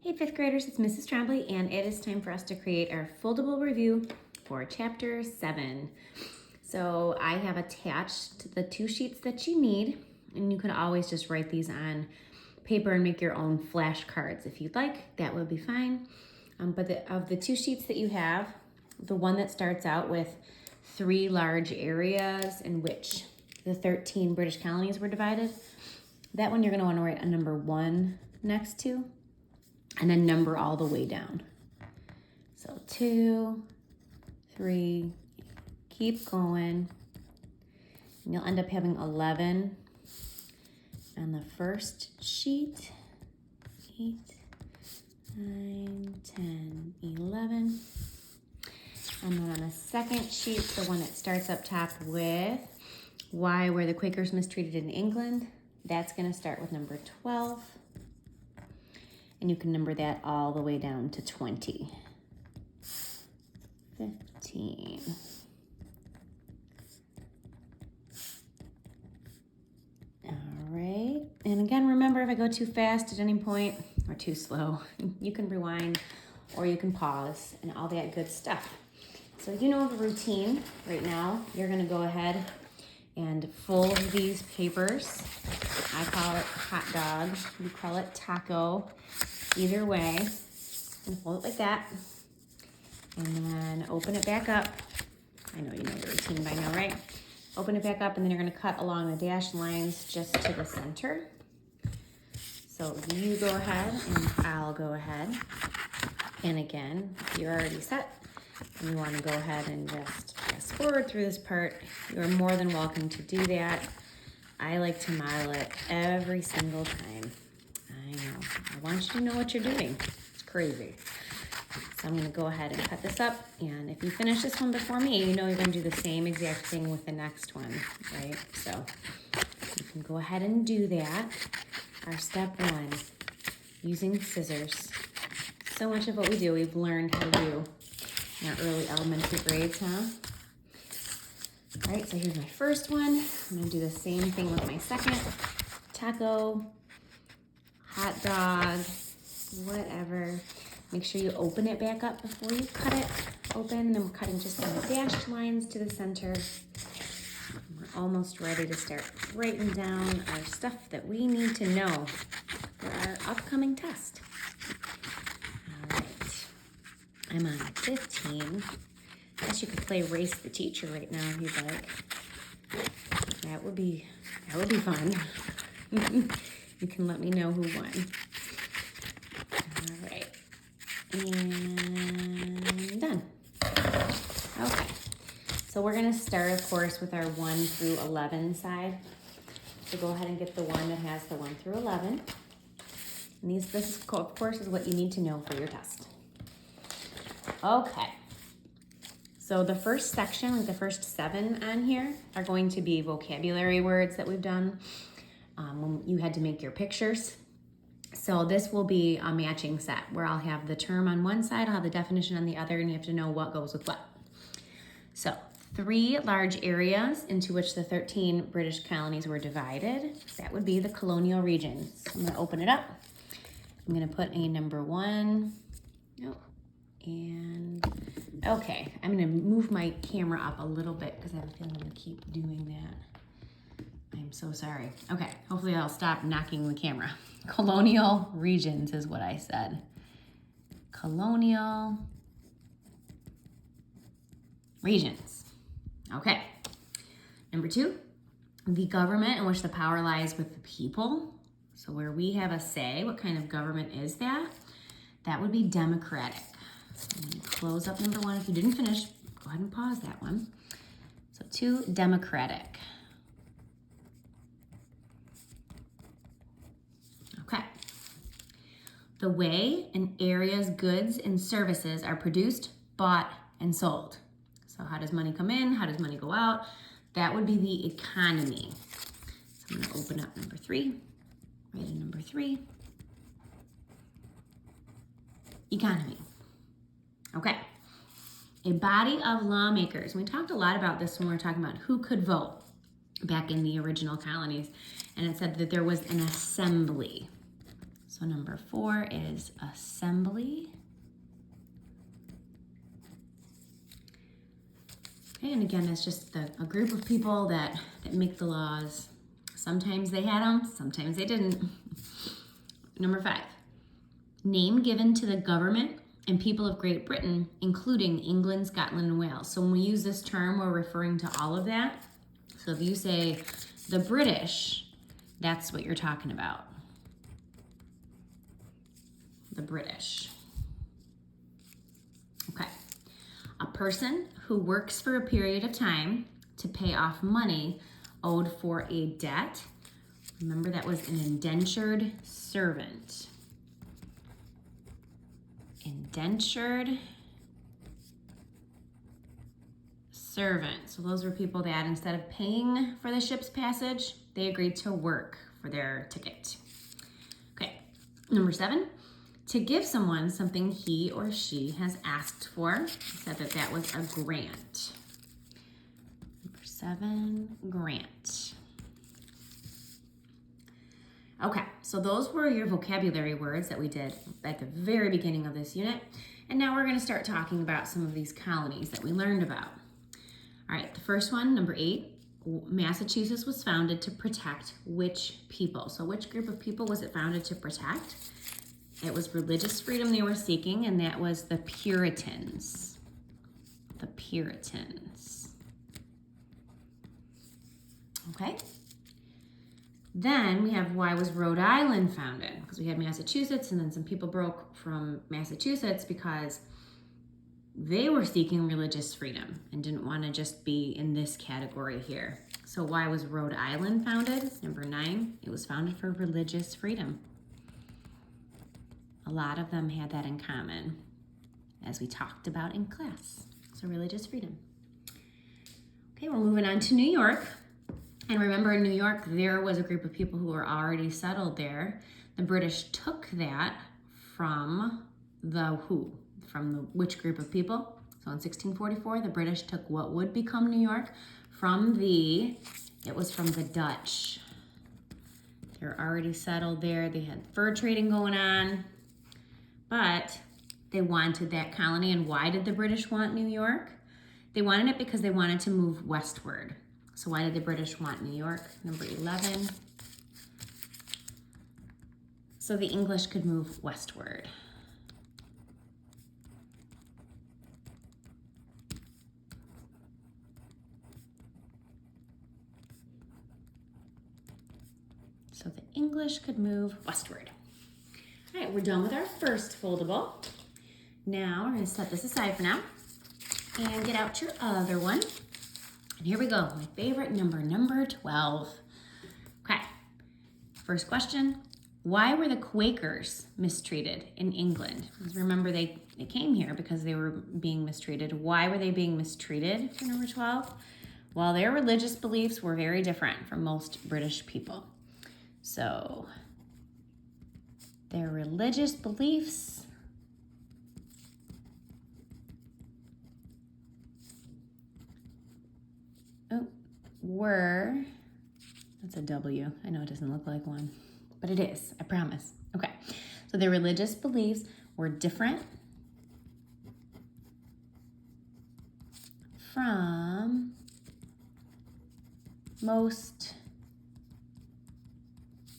Hey fifth graders, it's Mrs. Trombley, and it is time for us to create our foldable review for chapter 7. So I have attached the 2 sheets that you need, and you can always just write these on paper and make your own flashcards if you'd like. That would be fine. But of the 2 sheets that you have, the one that starts out with 3 large areas in which the 13 British colonies were divided, that one you're going to want to write a number 1 next to, and then number all the way down. So 2, 3, keep going. And you'll end up having 11 on the first sheet. 8, 9, 10, 11. And then on the second sheet, the one that starts up top with why were the Quakers mistreated in England, that's going to start with number 12. And you can number that all the way down to 20. 15. All right. And again, remember, if I go too fast at any point or too slow, you can rewind or you can pause and all that good stuff. So you know the routine right now. You're going to go ahead and fold these papers. I call it hot dog. You call it taco. Either way, and fold it like that. And then open it back up. I know you know the routine by now, right? Open it back up, and then you're going to cut along the dashed lines just to the center. So you go ahead, and I'll go ahead. And again, if you're already set, and you want to go ahead and just fast forward through this part, you're more than welcome to do that. I like to model it every single time. I know. I want you to know what you're doing. It's crazy. So I'm going to go ahead and cut this up. And if you finish this one before me, you know you're going to do the same exact thing with the next one, right? So you can go ahead and do that. Our step 1, using scissors. So much of what we do, we've learned how to do in our early elementary grades, huh? All right, so here's my first one. I'm going to do the same thing with my second. Taco, hot dog, whatever. Make sure you open it back up before you cut it open. And then we're cutting just some dashed lines to the center. We're almost ready to start writing down our stuff that we need to know for our upcoming test. All right, I'm on 15. I guess you could play Race the Teacher right now if you'd like. That would be fun. You can let me know who won. All right. And done. Okay. So we're going to start, of course, with our 1 through 11 side. So go ahead and get the one that has the 1 through 11. And this, of course, is what you need to know for your test. Okay. So the first section, like the first 7 on here, are going to be vocabulary words that we've done when you had to make your pictures. So this will be a matching set where I'll have the term on one side, I'll have the definition on the other, and you have to know what goes with what. So 3 large areas into which the 13 British colonies were divided. That would be the colonial regions. I'm going to open it up. I'm going to put a number 1. Nope. And okay, I'm going to move my camera up a little bit because I have a feeling I'm going to keep doing that. I'm so sorry. Okay, hopefully I'll stop knocking the camera. Colonial regions is what I said. Colonial regions. Okay. Number 2, the government in which the power lies with the people. So where we have a say, what kind of government is that? That would be democratic. I'm going to close up number 1. If you didn't finish, go ahead and pause that one. So 2, democratic. Okay. The way an area's goods and services are produced, bought, and sold. So how does money come in? How does money go out? That would be the economy. So I'm going to open up number 3. Write in number 3. Economy. Okay. A body of lawmakers. We talked a lot about this when we were talking about who could vote back in the original colonies. And it said that there was an assembly. So number 4 is assembly. Okay, and again, it's just a group of people that make the laws. Sometimes they had them, sometimes they didn't. Number 5, name given to the government and people of Great Britain, including England, Scotland, and Wales. So when we use this term, we're referring to all of that. So if you say the British, that's what you're talking about. The British. Okay. A person who works for a period of time to pay off money owed for a debt. Remember, that was an indentured servant. Indentured servant. So those were people that instead of paying for the ship's passage, they agreed to work for their ticket. Okay, number 7, to give someone something he or she has asked for. Said that that was a grant. Number 7, grant. Okay, so those were your vocabulary words that we did at the very beginning of this unit. And now we're going to start talking about some of these colonies that we learned about. All right, the first one, number 8, Massachusetts was founded to protect which people? So which group of people was it founded to protect? It was religious freedom they were seeking, and that was the Puritans. The Puritans. Okay. Then we have, why was Rhode Island founded? Because we had Massachusetts, and then some people broke from Massachusetts because they were seeking religious freedom and didn't want to just be in this category here. So why was Rhode Island founded? Number 9, it was founded for religious freedom. A lot of them had that in common, as we talked about in class. So religious freedom. Okay, we're moving on to New York. And remember, in New York, there was a group of people who were already settled there. The British took that from the who? From the which group of people? So in 1644, the British took what would become New York from the Dutch. They were already settled there. They had fur trading going on. But they wanted that colony. And why did the British want New York? They wanted it because they wanted to move westward. So why did the British want New York? Number 11. So the English could move westward. So the English could move westward. All right, we're done with our first foldable. Now we're going to set this aside for now and get out your other one. And here we go, my favorite number 12. Okay, first question, why were the Quakers mistreated in England? Because remember, they came here because they were being mistreated. Why were they being mistreated for number 12? Well, their religious beliefs were very different from most British people. So their religious beliefs were, that's a W. I know it doesn't look like one, but it is, I promise. Okay, so their religious beliefs were different from most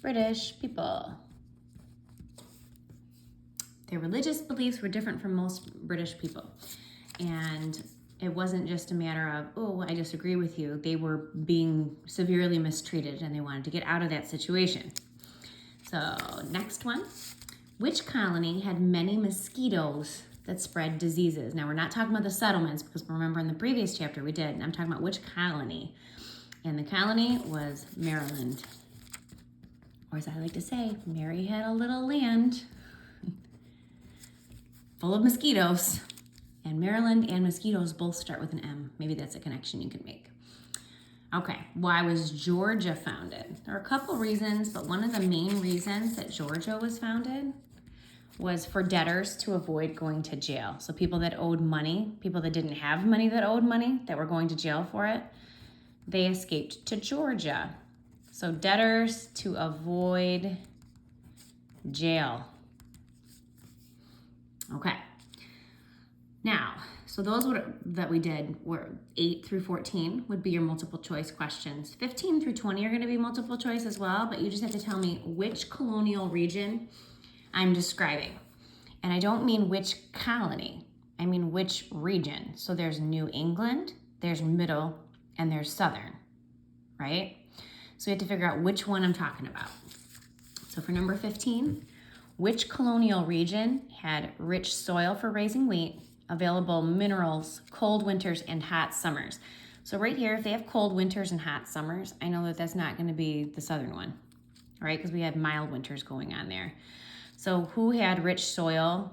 British people. Their religious beliefs were different from most British people. And it wasn't just a matter of, oh, I disagree with you. They were being severely mistreated and they wanted to get out of that situation. So next one, which colony had many mosquitoes that spread diseases? Now we're not talking about the settlements because remember in the previous chapter we did, and I'm talking about which colony. And the colony was Maryland. Or as I like to say, Mary had a little land full of mosquitoes. And Maryland and mosquitoes both start with an M. Maybe that's a connection you can make. Okay, why was Georgia founded? There are a couple reasons, but one of the main reasons that Georgia was founded was for debtors to avoid going to jail. So people that owed money, people that didn't have money that owed money, that were going to jail for it, they escaped to Georgia. So debtors to avoid jail. Okay. Now, so those that we did were 8 through 14 would be your multiple choice questions. 15 through 20 are going to be multiple choice as well, but you just have to tell me which colonial region I'm describing. And I don't mean which colony, I mean which region. So there's New England, there's Middle, and there's Southern, right? So you have to figure out which one I'm talking about. So for number 15, which colonial region had rich soil for raising wheat, available minerals, cold winters, and hot summers? So right here, if they have cold winters and hot summers, I know that that's not going to be the southern one, right? Because we had mild winters going on there. So who had rich soil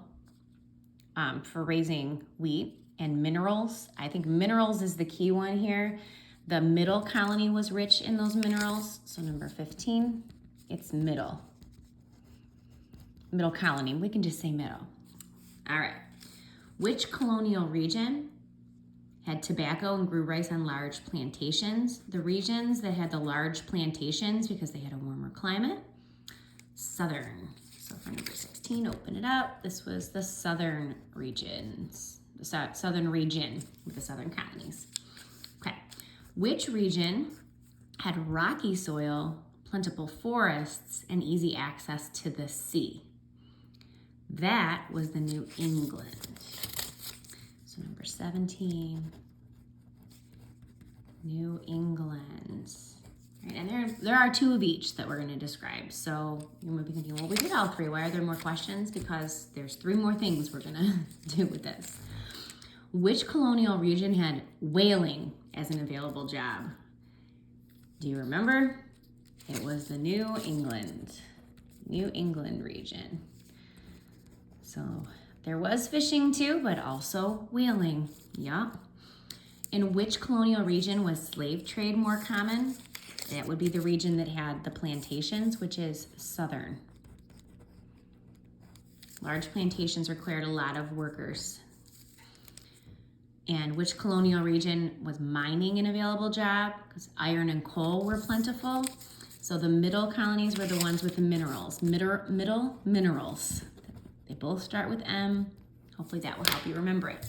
for raising wheat and minerals? I think minerals is the key one here. The Middle colony was rich in those minerals. So number 15, it's Middle. Middle colony, we can just say Middle. All right. Which colonial region had tobacco and grew rice on large plantations? The regions that had the large plantations because they had a warmer climate, Southern. So for number 16, open it up. This was the Southern regions, the Southern region with the Southern colonies. Okay. Which region had rocky soil, plentiful forests, and easy access to the sea? That was the New England. So number 17, New England. Right, and there are 2 of each that we're going to describe. So you might be thinking, well, we did all 3. Why are there more questions? Because there's 3 more things we're going to do with this. Which colonial region had whaling as an available job? Do you remember? It was the New England region. So there was fishing too, but also whaling. Yeah. In which colonial region was slave trade more common? That would be the region that had the plantations, which is Southern. Large plantations required a lot of workers. And which colonial region was mining an available job? Because iron and coal were plentiful. So the Middle colonies were the ones with the minerals. Middle minerals. They both start with M. Hopefully that will help you remember it.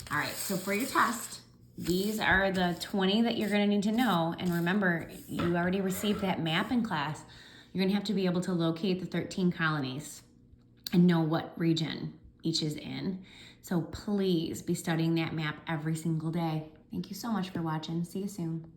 All right, so for your test, these are the 20 that you're gonna need to know. And remember, you already received that map in class. You're gonna have to be able to locate the 13 colonies and know what region each is in. So please be studying that map every single day. Thank you so much for watching. See you soon.